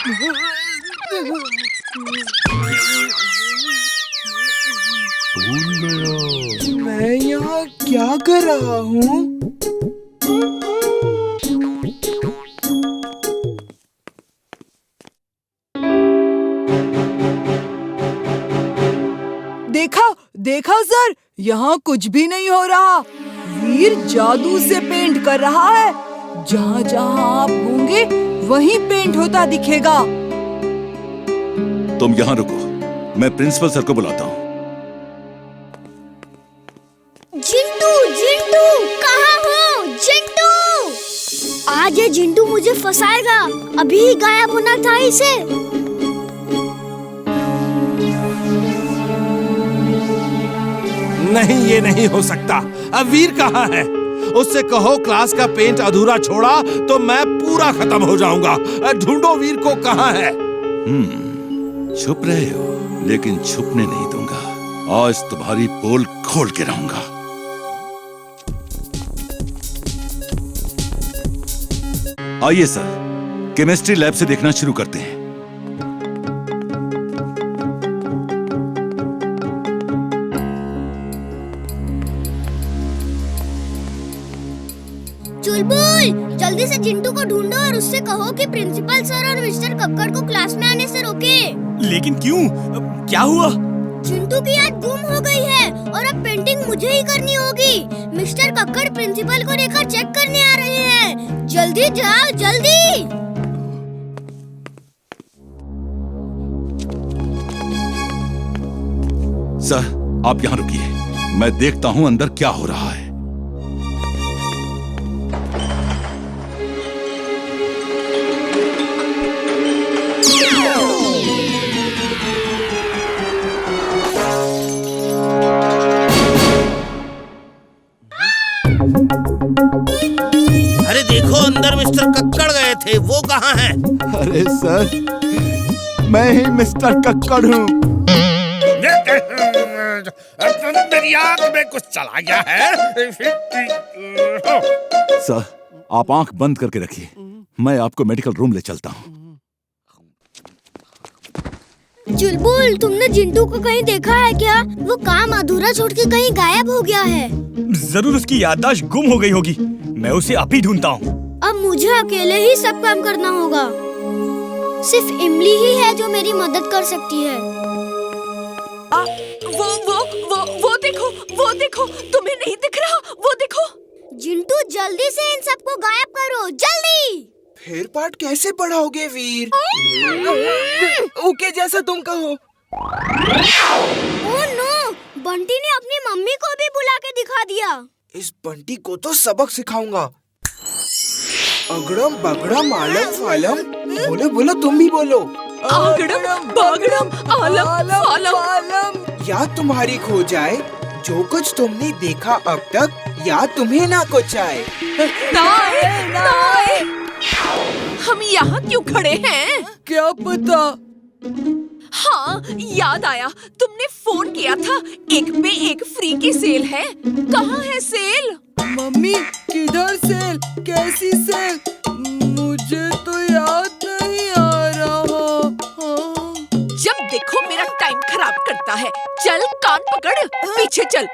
भूल गया। मैं यहाँ क्या कर रहा हूँ? देखा देखा सर, यहाँ कुछ भी नहीं हो रहा। वीर जादू से पेंट कर रहा है। जहाँ जहाँ आप होंगे वहीं पेंट होता दिखेगा। तुम यहाँ रुको, मैं प्रिंसिपल सर को बुलाता हूँ। जिंटू, जिंटू, कहाँ हो? जिंटू! आज ये जिंटू मुझे फंसाएगा। अभी ही गायब होना था इसे। नहीं, ये नहीं हो सकता। अब वीर कहाँ है? उससे कहो क्लास का पेंट अधूरा छोड़ा तो मैं पूरा खत्म हो जाऊंगा। ढूंढो वीर को, कहाँ है? छुप रहे हो, लेकिन छुपने नहीं दूंगा। आज तुम्हारी पोल खोल के रहूंगा। आइए सर, केमिस्ट्री लैब से देखना शुरू करते हैं। चुलबुल, जल्दी से जिंटू को ढूंढो और उससे कहो कि प्रिंसिपल सर और मिस्टर कक्कड़ को क्लास में आने से रोके। लेकिन क्यों? क्या हुआ? जिंटू की याद गुम हो गई है और अब पेंटिंग मुझे ही करनी होगी। मिस्टर कक्कड़ प्रिंसिपल को लेकर चेक करने आ रहे हैं। जल्दी जाओ, जल्दी। सर, आप यहाँ रुकिए, मैं देखता हूँ अंदर क्या हो रहा है। अरे देखो, अंदर मिस्टर कक्कड़ गए थे, वो कहाँ हैं? अरे सर, मैं ही मिस्टर कक्कड़ हूँ। मेरी आँख में कुछ चला गया है। सर, आप आंख बंद करके रखिए, मैं आपको मेडिकल रूम ले चलता हूँ। चुलबुल, तुमने जिंटू को कहीं देखा है क्या? वो काम अधूरा छोड़ के कहीं गायब हो गया है। जरूर उसकी याददाश्त गुम हो गई होगी। मैं उसे अब ही ढूंढता हूँ। अब मुझे अकेले ही सब काम करना होगा। सिर्फ इमली ही है जो मेरी मदद कर सकती है। वो देखो, तुम्हें नहीं दिख रहा? वो देखो। जिंटू, जल्दी से इन सबको गायब करो, जल्दी। फिर पार्ट कैसे पढ़ाओगे वीर? ओके, जैसा तुम कहो। ओह नो, बंटी ने अपनी मम्मी को भी बुला के दिखा दिया। इस बंटी को तो सबक सिखाऊंगा। अगड़म बगड़म आलम फालम। बोलो बोलो, तुम भी बोलो। अगड़म बगड़म आलम फालम। याद तुम्हारी खो जाए, जो कुछ तुमने देखा अब तक, याद तुम्हें ना कुछ आए। नाए। हम यहाँ क्यों खड़े हैं? क्या पता। हाँ, याद आया, तुमने फोन किया था, एक पे एक फ्री की सेल है। कहाँ है सेल? मम्मी, किधर सेल? कैसी सेल? मुझे तो याद नहीं आ रहा। जब देखो मेरा टाइम खराब करता है। चल, कान पकड़, पीछे चल।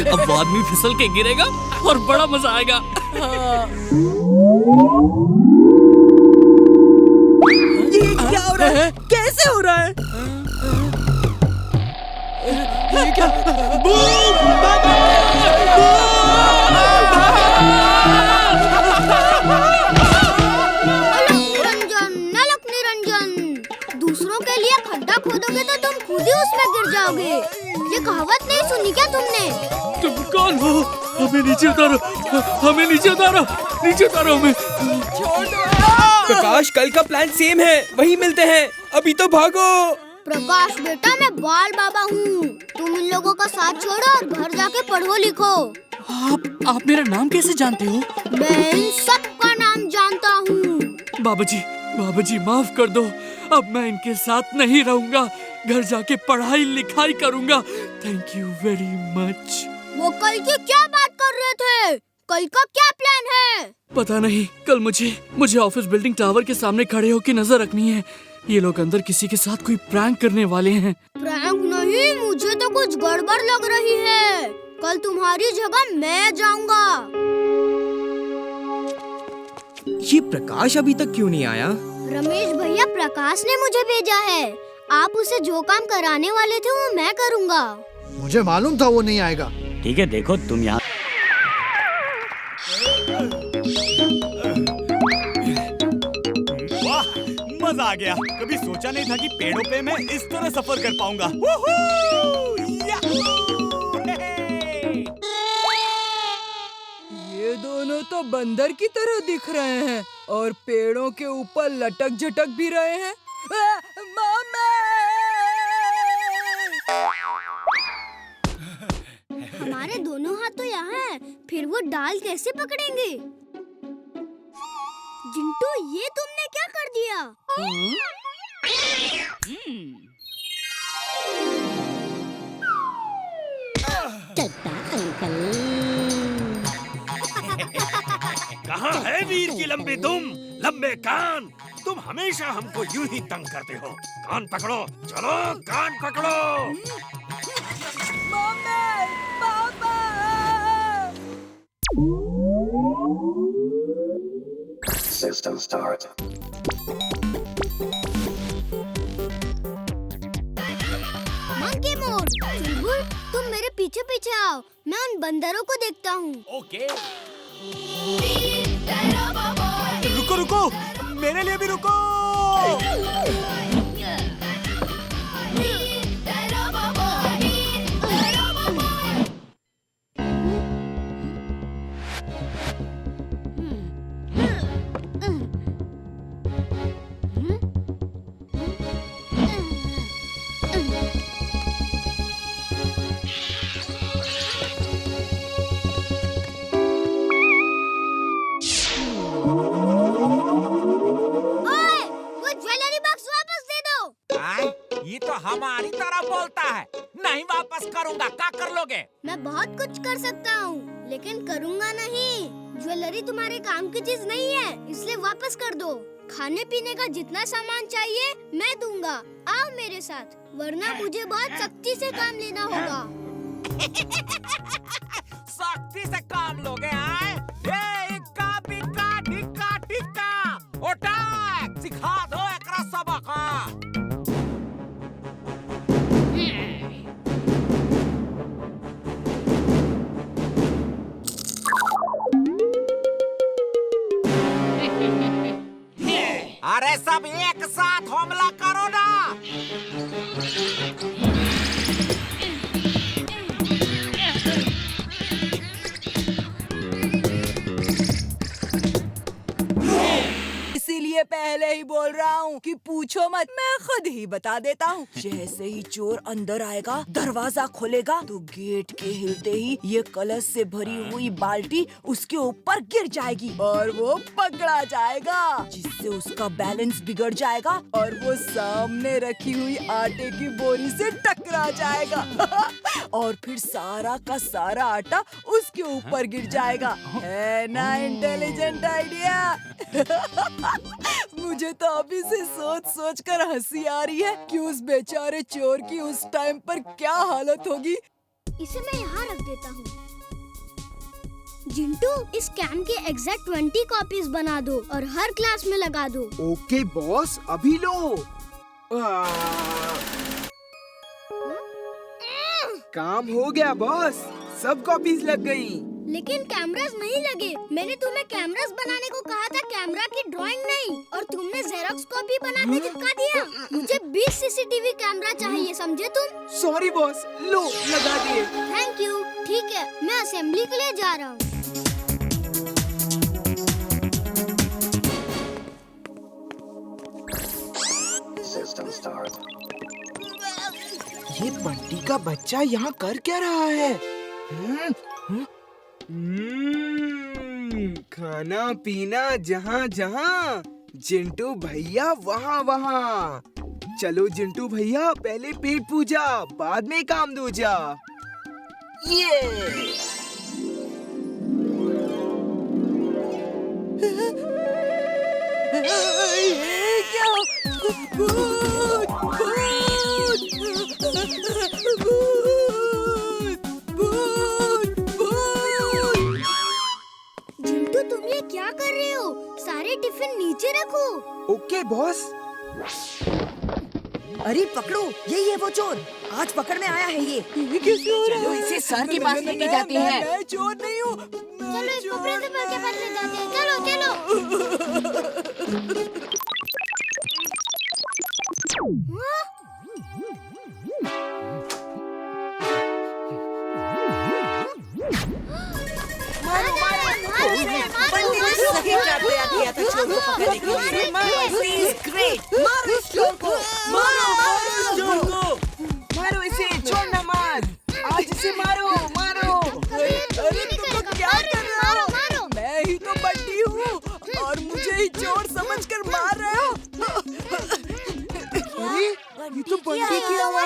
अब आदमी फिसल के गिरेगा और बड़ा मजा आएगा। ये क्या हो रहा है? कैसे हो रहा है? ये क्या? निरंजन, नलक निरंजन। दूसरों के लिए खड्डा खोदोगे तो तुम खुद ही उसमें गिर जाओगे। ये कहावत नहीं सुनी क्या तुमने? तुम कौन हो? हमें नीचे उतारो, हमें नीचे उतारो, नीचे उतारो हमें। प्रकाश, कल का प्लान सेम है, वहीं मिलते हैं। अभी तो भागो। प्रकाश बेटा, मैं बाल बाबा हूँ। तुम इन लोगों का साथ छोड़ो और घर जाके पढ़ो लिखो। आप मेरा नाम कैसे जानते हो? मैं इन सब का नाम जानता हूँ। बाबूजी, बाबूजी माफ कर दो, अब मैं इनके साथ नहीं रहूंगा, घर जाके पढ़ाई लिखाई करूंगा। Thank you very much. वो कल की क्या बात कर रहे थे? कल का क्या प्लान है? पता नहीं, कल मुझे ऑफिस बिल्डिंग टावर के सामने खड़े होकर नजर रखनी है। ये लोग अंदर किसी के साथ कोई प्रैंक करने वाले हैं। प्रैंक नहीं, मुझे तो कुछ गड़बड़ लग रही है। कल तुम्हारी जगह मैं जाऊंगा। ये प्रकाश अभी तक क्यों नहीं आया? रमेश भैया, प्रकाश ने मुझे भेजा है। आप उसे जो काम कराने वाले थे वो मैं करूंगा। मुझे मालूम था वो नहीं आएगा। ठीक है, देखो तुम यहाँ। वाह, मजा आ गया। कभी सोचा नहीं था कि पेड़ों पे मैं इस तरह सफर कर पाऊंगा। ये दोनों तो बंदर की तरह दिख रहे हैं और पेड़ों के ऊपर लटक झटक भी रहे हैं। मामा! हमारे दोनों हाथ तो यहाँ हैं, फिर वो डाल कैसे पकड़ेंगे? जिंटू, ये तुमने क्या कर दिया? कहाँ है वीर की लंबी दुम, लंबे कान? तुम हमेशा हमको यूं ही तंग करते हो। कान पकड़ो, चलो कान पकड़ो। System start. Monkey mode. Chulbul, तुम मेरे पीछे पीछे आओ, मैं उन बंदरों को देखता हूँ। ओके। रुको रुको, मेरे लिए भी रुको। ये तो हमारी तरह बोलता है। नहीं वापस करूंगा, क्या कर लोगे? मैं बहुत कुछ कर सकता हूँ, लेकिन करूँगा नहीं। ज्वेलरी तुम्हारे काम की चीज नहीं है, इसलिए वापस कर दो। खाने पीने का जितना सामान चाहिए मैं दूंगा। आओ मेरे साथ, वरना मुझे बहुत सख्ती से काम लेना होगा। सख्ती से काम लोगे? आए? इक्का बिक्का टिक्का टिक्का उठा, सिखा दो एकरा सबक। अरे सब एक साथ हमला करो ना। इसीलिए पहले ही बोल रहा हूँ कि पूछो मत, मैं खुद ही बता देता हूँ। जैसे ही चोर अंदर आएगा, दरवाजा खोलेगा, तो गेट के हिलते ही ये कलश से भरी हुई बाल्टी उसके ऊपर गिर जाएगी और वो पकड़ा जाएगा, जिससे उसका बैलेंस बिगड़ जाएगा और वो सामने रखी हुई आटे की बोरी से टकरा जाएगा और फिर सारा का सारा आटा उसके ऊपर गिर जाएगा। है ना इंटेलिजेंट आइडिया? मुझे तो अभी से सोच सोच कर हंसी आ रही है कि उस बेचारे चोर की उस टाइम पर क्या हालत होगी। इसे मैं यहाँ रख देता हूँ। जिंटू, इस कैम के एग्जैक्ट 20 कॉपीज बना दो और हर क्लास में लगा दो। ओके बॉस, अभी लो। काम हो गया बॉस, सब कॉपीज लग गई। लेकिन कैमरास नहीं लगे। मैंने तुम्हें कैमरास बनाने को कहा था, कैमरा की ड्राइंग नहीं, और तुमने जेरॉक्स कॉपी बना के चिपका दिया। मुझे 20 सीसीटीवी कैमरा चाहिए, समझे तुम? सॉरी बॉस, लो लगा दिए। Thank you. ठीक है, मैं असेंबली के लिए जा रहा हूँ। ये बंटी का बच्चा यहाँ कर क्या रहा है? खाना पीना जहाँ जहाँ, जिंटू भैया वहाँ वहाँ। चलो जिंटू भैया, पहले पेट पूजा, बाद में काम दूजा। ये क्या? भूत! जिंटू तुम ये क्या कर रहे हो? सारे टिफिन नीचे रखो। Okay boss. अरे पकड़ो, यही है वो चोर। आज पकड़ में आया है ये। चलो इसे सर के पास लेके जाते हैं। मैं चोर नहीं हूँ। चलो इसको प्रिंसिपल के पास ले जाते हैं। चलो चलो। हाँ? पंडित ने सही तैयार किया था चोर को पकड़ने के लिए। Please, great. मारो इस चोर को। मारो इसे, छोड़ना मत। आज इसे मारो, मारो। अरे तुम तो क्या कर रहे हो? मैं ही तो बंटी हूँ और मुझे ही चोर समझकर मार रहे हो। अरे ये तो बंटी की आवाज